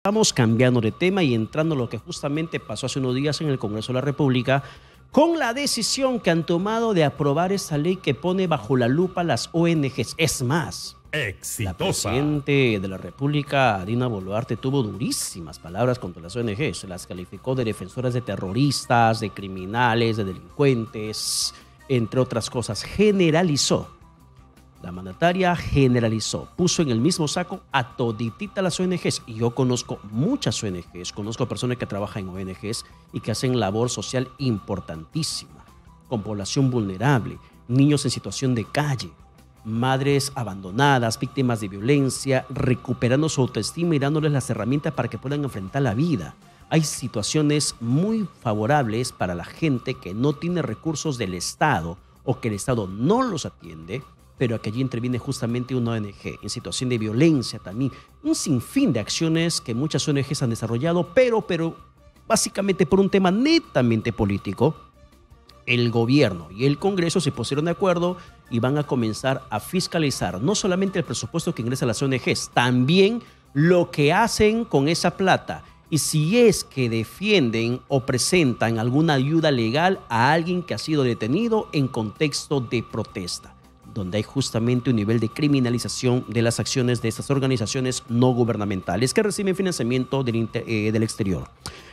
Estamos cambiando de tema y entrando a lo que justamente pasó hace unos días en el Congreso de la República con la decisión que han tomado de aprobar esa ley que pone bajo la lupa las ONGs. Es más, la presidenta de la República, Dina Boluarte, tuvo durísimas palabras contra las ONGs. Las calificó de defensoras de terroristas, de criminales, de delincuentes, entre otras cosas. Generalizó. La mandataria generalizó, puso en el mismo saco a toditita las ONGs. Y yo conozco muchas ONGs, conozco personas que trabajan en ONGs y que hacen labor social importantísima, con población vulnerable, niños en situación de calle, madres abandonadas, víctimas de violencia, recuperando su autoestima y dándoles las herramientas para que puedan enfrentar la vida. Hay situaciones muy favorables para la gente que no tiene recursos del Estado o que el Estado no los atiende, pero que allí interviene justamente una ONG en situación de violencia también. Un sinfín de acciones que muchas ONGs han desarrollado, pero básicamente por un tema netamente político, el gobierno y el Congreso se pusieron de acuerdo y van a comenzar a fiscalizar no solamente el presupuesto que ingresa a las ONGs, también lo que hacen con esa plata. Y si es que defienden o presentan alguna ayuda legal a alguien que ha sido detenido en contexto de protesta, donde hay justamente un nivel de criminalización de las acciones de estas organizaciones no gubernamentales que reciben financiamiento del exterior.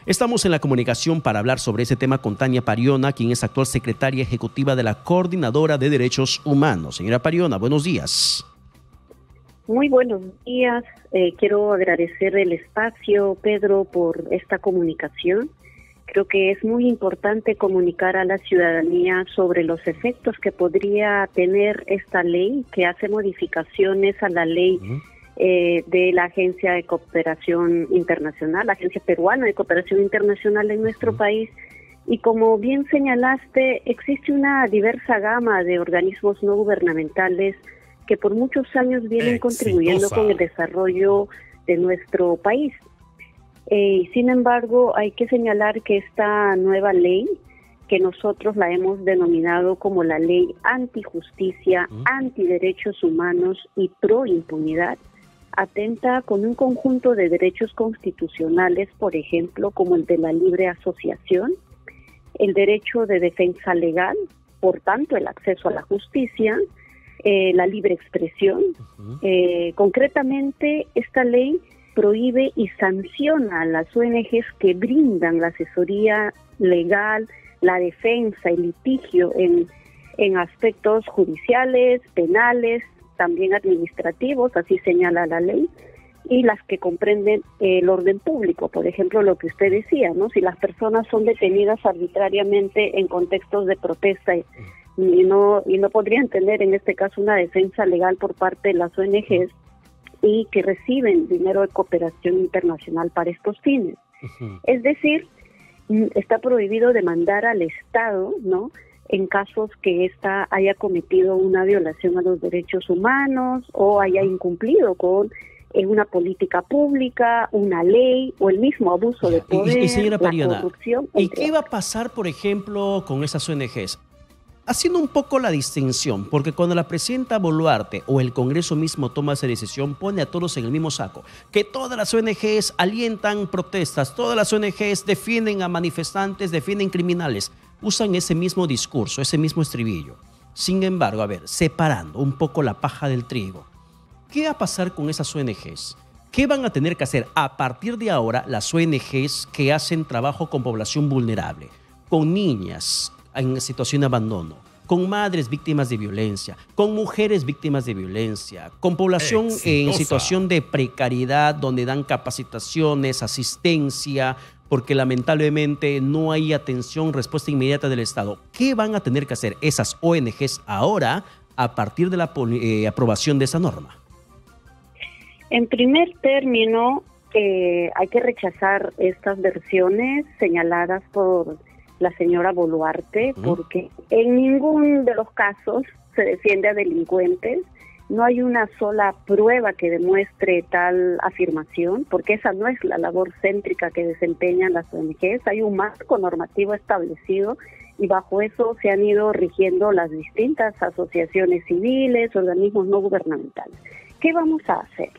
Estamos en la comunicación para hablar sobre ese tema con Tania Pariona, quien es actual secretaria ejecutiva de la Coordinadora de Derechos Humanos. Señora Pariona, buenos días. Muy buenos días. Quiero agradecer el espacio, Pedro, por esta comunicación. Creo que es muy importante comunicar a la ciudadanía sobre los efectos que podría tener esta ley, que hace modificaciones a la ley de la Agencia de Cooperación Internacional, la Agencia Peruana de Cooperación Internacional en nuestro país. Y como bien señalaste, existe una diversa gama de organismos no gubernamentales que por muchos años vienen contribuyendo con el desarrollo de nuestro país. Sin embargo, hay que señalar que esta nueva ley, que nosotros la hemos denominado como la ley antijusticia, antiderechos humanos y pro impunidad, atenta con un conjunto de derechos constitucionales, por ejemplo, como el de la libre asociación, el derecho de defensa legal, por tanto el acceso a la justicia, la libre expresión. Concretamente, esta ley prohíbe y sanciona a las ONGs que brindan la asesoría legal, la defensa y litigio en aspectos judiciales, penales, también administrativos, así señala la ley, y las que comprenden el orden público, por ejemplo, lo que usted decía, ¿no? Si las personas son detenidas arbitrariamente en contextos de protesta y no podrían tener en este caso una defensa legal por parte de las ONGs, y que reciben dinero de cooperación internacional para estos fines. Es decir, está prohibido demandar al Estado, ¿no?, en casos que ésta haya cometido una violación a los derechos humanos o haya incumplido con una política pública, una ley o el mismo abuso de poder, y señora Pariona, la corrupción. ¿Y qué va a pasar, por ejemplo, con esas ONGs? Haciendo un poco la distinción, porque cuando la presidenta Boluarte o el Congreso mismo toma esa decisión, pone a todos en el mismo saco, que todas las ONGs alientan protestas, todas las ONGs defienden a manifestantes, defienden criminales, usan ese mismo discurso, ese mismo estribillo. Sin embargo, a ver, separando un poco la paja del trigo, ¿qué va a pasar con esas ONGs? ¿Qué van a tener que hacer a partir de ahora las ONGs que hacen trabajo con población vulnerable, con niñas en situación de abandono, con madres víctimas de violencia, con mujeres víctimas de violencia, con población en situación de precariedad, donde dan capacitaciones, asistencia, porque lamentablemente no hay atención, respuesta inmediata del Estado? ¿Qué van a tener que hacer esas ONGs ahora a partir de la aprobación de esa norma? En primer término, hay que rechazar estas versiones señaladas por la señora Boluarte, porque en ningún de los casos se defiende a delincuentes. No hay una sola prueba que demuestre tal afirmación, porque esa no es la labor céntrica que desempeñan las ONGs. Hay un marco normativo establecido y bajo eso se han ido rigiendo las distintas asociaciones civiles, organismos no gubernamentales. ¿Qué vamos a hacer?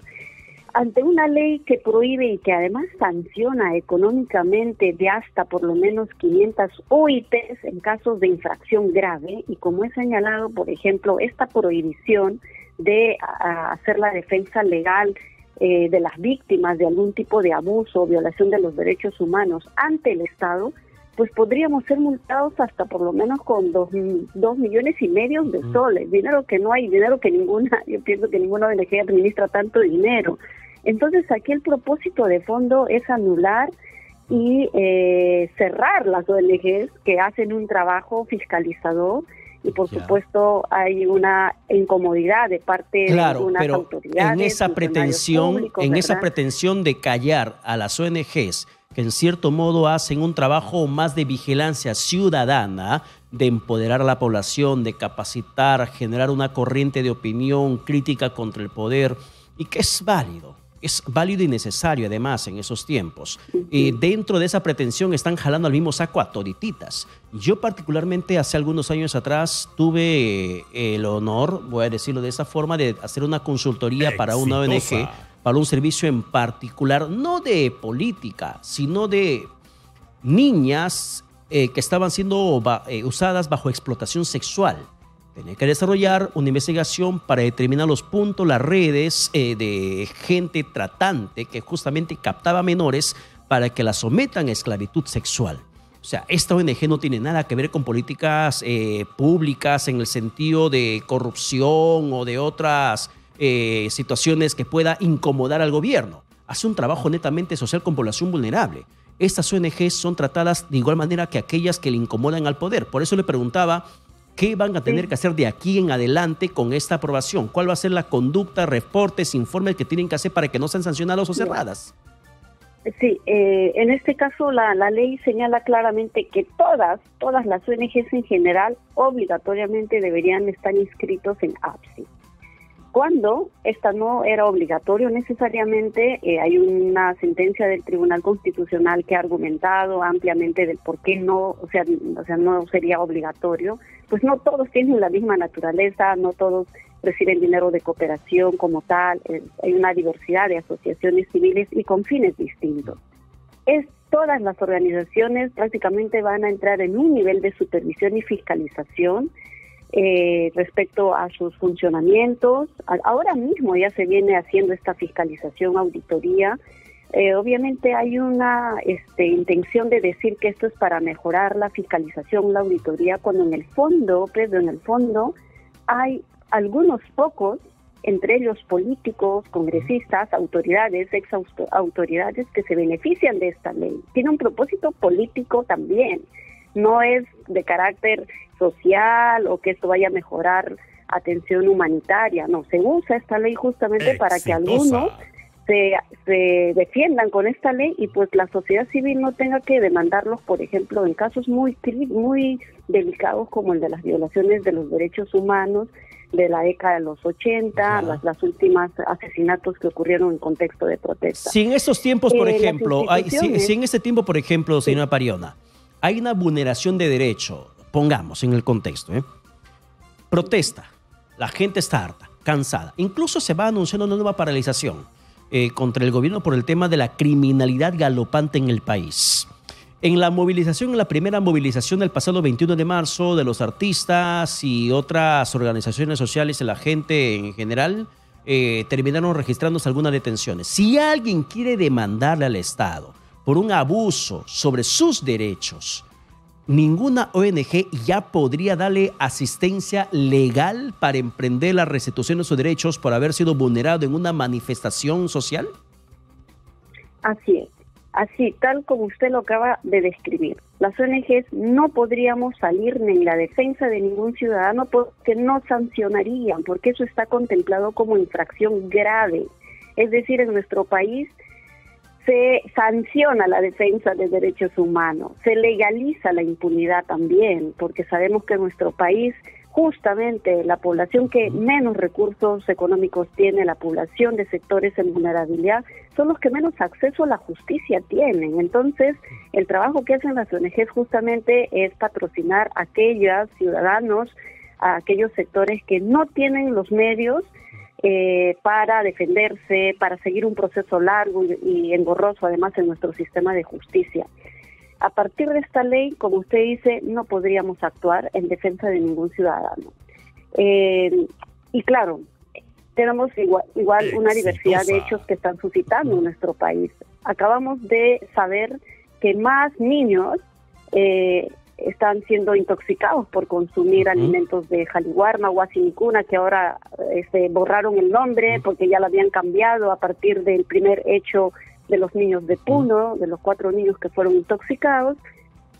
ante una ley que prohíbe y que además sanciona económicamente de hasta por lo menos 500 OIPs en casos de infracción grave, y como he señalado, por ejemplo, esta prohibición de hacer la defensa legal de las víctimas de algún tipo de abuso o violación de los derechos humanos ante el Estado, pues podríamos ser multados hasta por lo menos con 2,5 millones de soles, dinero que no hay, dinero que yo pienso que ninguna ONG administra tanto dinero. Entonces aquí el propósito de fondo es anular y cerrar las ONGs que hacen un trabajo fiscalizador, y por supuesto hay una incomodidad de parte de algunas autoridades. En esa pretensión de callar a las ONGs, que en cierto modo hacen un trabajo más de vigilancia ciudadana, de empoderar a la población, de capacitar, generar una corriente de opinión crítica contra el poder, y que es válido y necesario además en esos tiempos. Dentro de esa pretensión están jalando al mismo saco a todititas. Yo particularmente hace algunos años atrás tuve el honor, voy a decirlo de esa forma, de hacer una consultoría para una ONG, para un servicio en particular, no de política, sino de niñas que estaban siendo usadas bajo explotación sexual. Tenía que desarrollar una investigación para determinar los puntos, las redes de gente tratante que justamente captaba menores para que las sometan a esclavitud sexual. O sea, esta ONG no tiene nada que ver con políticas públicas en el sentido de corrupción o de otras situaciones que pueda incomodar al gobierno. Hace un trabajo netamente social con población vulnerable. Estas ONGs son tratadas de igual manera que aquellas que le incomodan al poder. Por eso le preguntaba, ¿qué van a tener que hacer de aquí en adelante con esta aprobación? ¿Cuál va a ser la conducta, reportes, informes que tienen que hacer para que no sean sancionadas o cerradas? Sí, en este caso la ley señala claramente que todas las ONGs en general obligatoriamente deberían estar inscritos en APSI. Cuando esta no era obligatorio necesariamente, hay una sentencia del Tribunal Constitucional que ha argumentado ampliamente del por qué no, o sea, no sería obligatorio. Pues no todos tienen la misma naturaleza, no todos reciben dinero de cooperación como tal, hay una diversidad de asociaciones civiles y con fines distintos. Todas las organizaciones prácticamente van a entrar en un nivel de supervisión y fiscalización respecto a sus funcionamientos. Ahora mismo ya se viene haciendo esta fiscalización, auditoría. Obviamente hay una intención de decir que esto es para mejorar la fiscalización, la auditoría, cuando en el fondo, Pedro, hay algunos pocos, entre ellos políticos, congresistas, autoridades, autoridades que se benefician de esta ley. Tiene un propósito político también. No es de carácter social o que esto vaya a mejorar atención humanitaria. No, se usa esta ley justamente para que algunos se defiendan con esta ley y pues la sociedad civil no tenga que demandarlos, por ejemplo, en casos muy delicados como el de las violaciones de los derechos humanos de la década de los 80, las últimas asesinatos que ocurrieron en contexto de protesta. Si en estos tiempos, por ejemplo, si en este tiempo, por ejemplo, señora Pariona, hay una vulneración de derecho, pongamos en el contexto, protesta, la gente está harta, cansada, incluso se va anunciando una nueva paralización contra el gobierno por el tema de la criminalidad galopante en el país. En la primera movilización del pasado 21 de marzo de los artistas y otras organizaciones sociales y la gente en general, terminaron registrándose algunas detenciones. Si alguien quiere demandarle al Estado por un abuso sobre sus derechos, ninguna ONG ya podría darle asistencia legal para emprender la restitución de sus derechos por haber sido vulnerado en una manifestación social. Así es, así tal como usted lo acaba de describir. Las ONGs no podríamos salir ni en la defensa de ningún ciudadano porque no sancionarían, porque eso está contemplado como infracción grave. Es decir, en nuestro país se sanciona la defensa de derechos humanos, se legaliza la impunidad también, porque sabemos que en nuestro país justamente la población que menos recursos económicos tiene, la población de sectores en vulnerabilidad, son los que menos acceso a la justicia tienen. Entonces, el trabajo que hacen las ONGs justamente es patrocinar a aquellos ciudadanos, a aquellos sectores que no tienen los medios para defenderse, para seguir un proceso largo y engorroso, además, en nuestro sistema de justicia. A partir de esta ley, como usted dice, no podríamos actuar en defensa de ningún ciudadano. Y claro, tenemos igual una diversidad de hechos que están suscitando en nuestro país. Acabamos de saber que más niños están siendo intoxicados por consumir alimentos de Jaliwarma, Huasinicuna, que ahora borraron el nombre porque ya lo habían cambiado a partir del primer hecho de los niños de Puno, de los 4 niños que fueron intoxicados.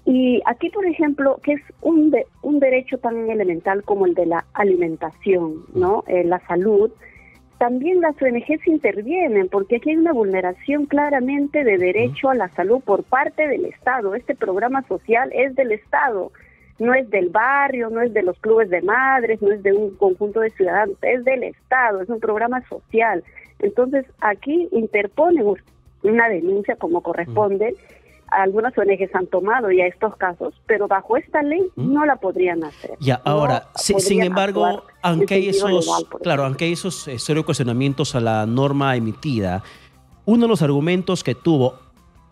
Y aquí, por ejemplo, que es un derecho tan elemental como el de la alimentación, ¿no? La salud, también las ONGs intervienen, porque aquí hay una vulneración claramente de derecho a la salud por parte del Estado. Este programa social es del Estado, no es del barrio, no es de los clubes de madres, no es de un conjunto de ciudadanos, es del Estado, es un programa social. Entonces, aquí interponen una denuncia como corresponde. Algunas ONGs han tomado ya estos casos, pero bajo esta ley no la podrían hacer. Ya, ahora, sin embargo, aunque hay legal, esos serios cuestionamientos a la norma emitida, uno de los argumentos que tuvo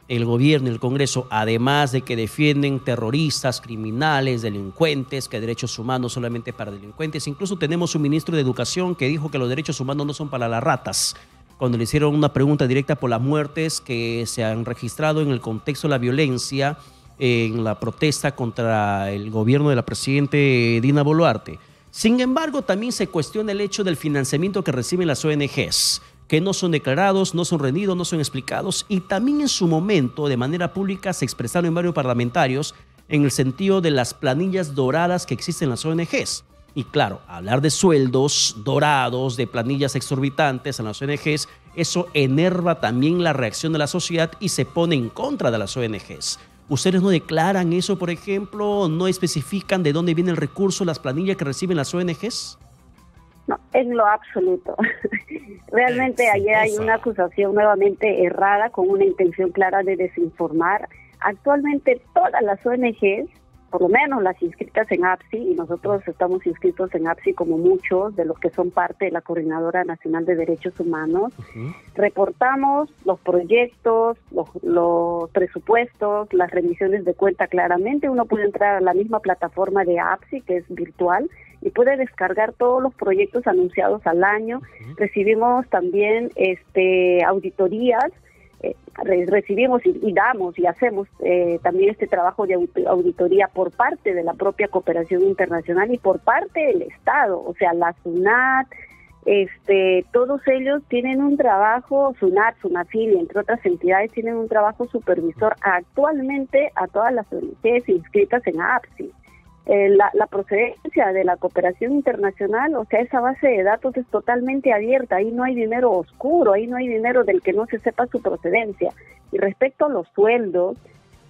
el gobierno y el Congreso, además de que defienden terroristas, criminales, delincuentes, que derechos humanos solamente para delincuentes, incluso tenemos un ministro de Educación que dijo que los derechos humanos no son para las ratas, cuando le hicieron una pregunta directa por las muertes que se han registrado en el contexto de la violencia en la protesta contra el gobierno de la presidenta Dina Boluarte. Sin embargo, también se cuestiona el hecho del financiamiento que reciben las ONGs, que no son declarados, no son rendidos, no son explicados, y también en su momento, de manera pública, se expresaron en varios parlamentarios en el sentido de las planillas doradas que existen en las ONGs. Y claro, hablar de sueldos dorados, de planillas exorbitantes en las ONGs, eso enerva también la reacción de la sociedad y se pone en contra de las ONGs. ¿Ustedes no declaran eso, por ejemplo? ¿No especifican de dónde viene el recurso, las planillas que reciben las ONGs? No, en lo absoluto. Realmente ayer hay una acusación nuevamente errada con una intención clara de desinformar. Actualmente todas las ONGs, por lo menos las inscritas en APSI, y nosotros estamos inscritos en APSI como muchos de los que son parte de la Coordinadora Nacional de Derechos Humanos, reportamos los proyectos, los presupuestos, las remisiones de cuenta claramente. Uno puede entrar a la misma plataforma de APSI, que es virtual, y puede descargar todos los proyectos anunciados al año. Recibimos también auditorías, recibimos y damos y hacemos también este trabajo de auditoría por parte de la propia cooperación internacional y por parte del Estado, o sea, la SUNAT, todos ellos tienen un trabajo, SUNAT, SUNAFIL y entre otras entidades tienen un trabajo supervisor actualmente a todas las ONGs inscritas en APSI. La procedencia de la cooperación internacional, o sea, esa base de datos es totalmente abierta, ahí no hay dinero oscuro, ahí no hay dinero del que no se sepa su procedencia. Y respecto a los sueldos,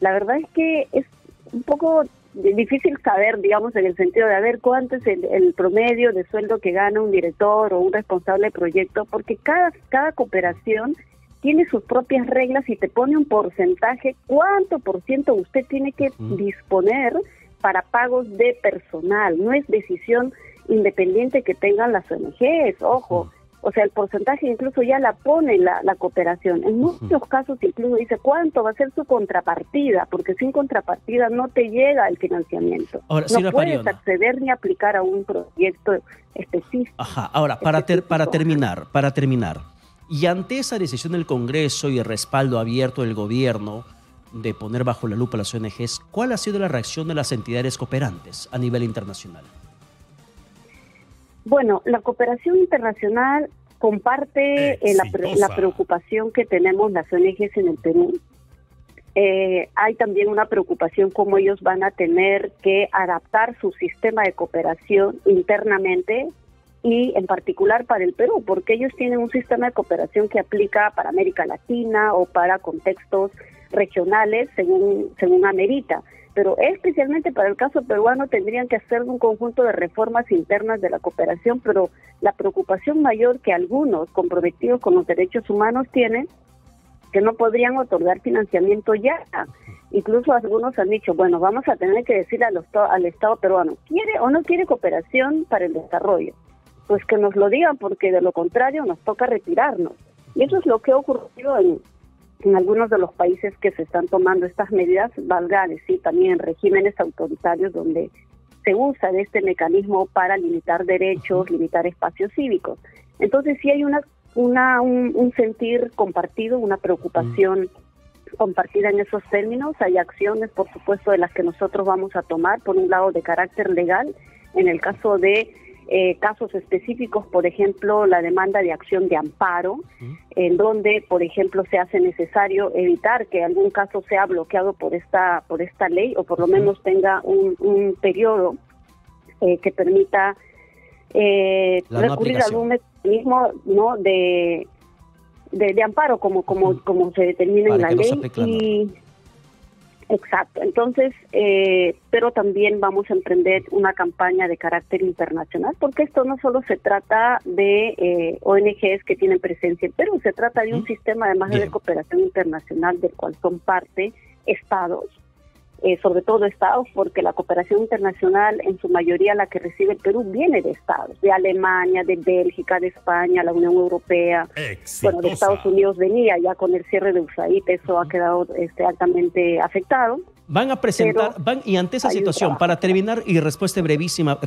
la verdad es que es un poco difícil saber, digamos, en el sentido de a ver cuánto es el promedio de sueldo que gana un director o un responsable de proyecto, porque cada cooperación tiene sus propias reglas y te pone un porcentaje, cuánto por ciento usted tiene que disponer para pagos de personal. No es decisión independiente que tengan las ONGs, ojo. O sea, el porcentaje incluso ya la pone la cooperación. En muchos casos incluso dice cuánto va a ser su contrapartida, porque sin contrapartida no te llega el financiamiento. Ahora, no puedes acceder ni aplicar a un proyecto específico. Ahora, para terminar, y ante esa decisión del Congreso y el respaldo abierto del gobierno de poner bajo la lupa a las ONGs, ¿cuál ha sido la reacción de las entidades cooperantes a nivel internacional? Bueno, la cooperación internacional comparte la preocupación que tenemos las ONGs en el Perú. Hay también una preocupación cómo ellos van a tener que adaptar su sistema de cooperación internamente y en particular para el Perú, porque ellos tienen un sistema de cooperación que aplica para América Latina o para contextos regionales según amerita, pero especialmente para el caso peruano tendrían que hacer un conjunto de reformas internas de la cooperación, pero la preocupación mayor que algunos comprometidos con los derechos humanos tienen, que no podrían otorgar financiamiento ya. Incluso algunos han dicho, bueno, vamos a tener que decir al Estado peruano, ¿quiere o no quiere cooperación para el desarrollo? pues que nos lo digan, porque de lo contrario nos toca retirarnos. Y eso es lo que ha ocurrido en algunos de los países que se están tomando estas medidas, valga decir también en regímenes autoritarios donde se usa de este mecanismo para limitar derechos, limitar espacios cívicos. Entonces sí hay un sentir compartido, una preocupación compartida en esos términos. Hay acciones, por supuesto, de las que nosotros vamos a tomar, por un lado de carácter legal, en el caso de casos específicos, por ejemplo, la demanda de acción de amparo, en donde, por ejemplo, se hace necesario evitar que algún caso sea bloqueado por esta ley, o por lo menos tenga un periodo que permita recurrir a algún mecanismo, ¿no?, de amparo, como se determina en la ley. Exacto. Entonces, pero también vamos a emprender una campaña de carácter internacional, porque esto no solo se trata de ONGs que tienen presencia en Perú, se trata de un sistema además de cooperación internacional del cual son parte estados, sobre todo estados, porque la cooperación internacional en su mayoría la que recibe el Perú viene de estados, de Alemania, de Bélgica, de España, la Unión Europea. Exitosa. Bueno, de Estados Unidos venía ya con el cierre de USAID, eso ha quedado altamente afectado. Van a presentar, y ante esa situación, para terminar, y respuesta brevísima,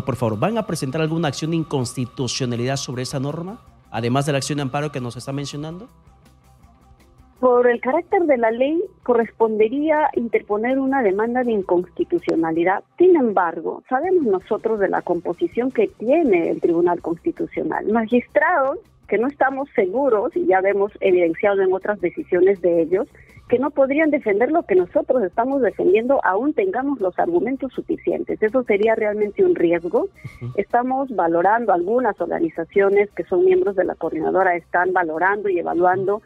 por favor, ¿van a presentar alguna acción de inconstitucionalidad sobre esa norma, además de la acción de amparo que nos está mencionando? Por el carácter de la ley, correspondería interponer una demanda de inconstitucionalidad. Sin embargo, sabemos nosotros de la composición que tiene el Tribunal Constitucional. Magistrados que no estamos seguros, y ya vemos evidenciado en otras decisiones de ellos, que no podrían defender lo que nosotros estamos defendiendo, aún tengamos los argumentos suficientes. Eso sería realmente un riesgo. Estamos valorando, algunas organizaciones que son miembros de la coordinadora están valorando y evaluando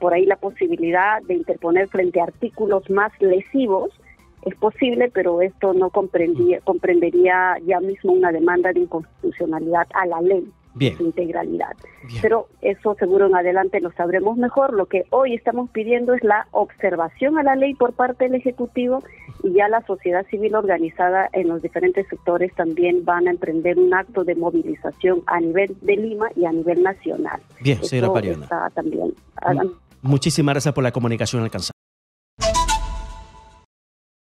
por ahí la posibilidad de interponer frente a artículos más lesivos. Es posible, pero esto no comprendería ya mismo una demanda de inconstitucionalidad a la ley en su integralidad. Pero eso seguro en adelante lo sabremos mejor. Lo que hoy estamos pidiendo es la observación a la ley por parte del Ejecutivo, y ya la sociedad civil organizada en los diferentes sectores también van a emprender un acto de movilización a nivel de Lima y a nivel nacional. Bien, señora Pariona. Está también. Muchísimas gracias por la comunicación alcanzada.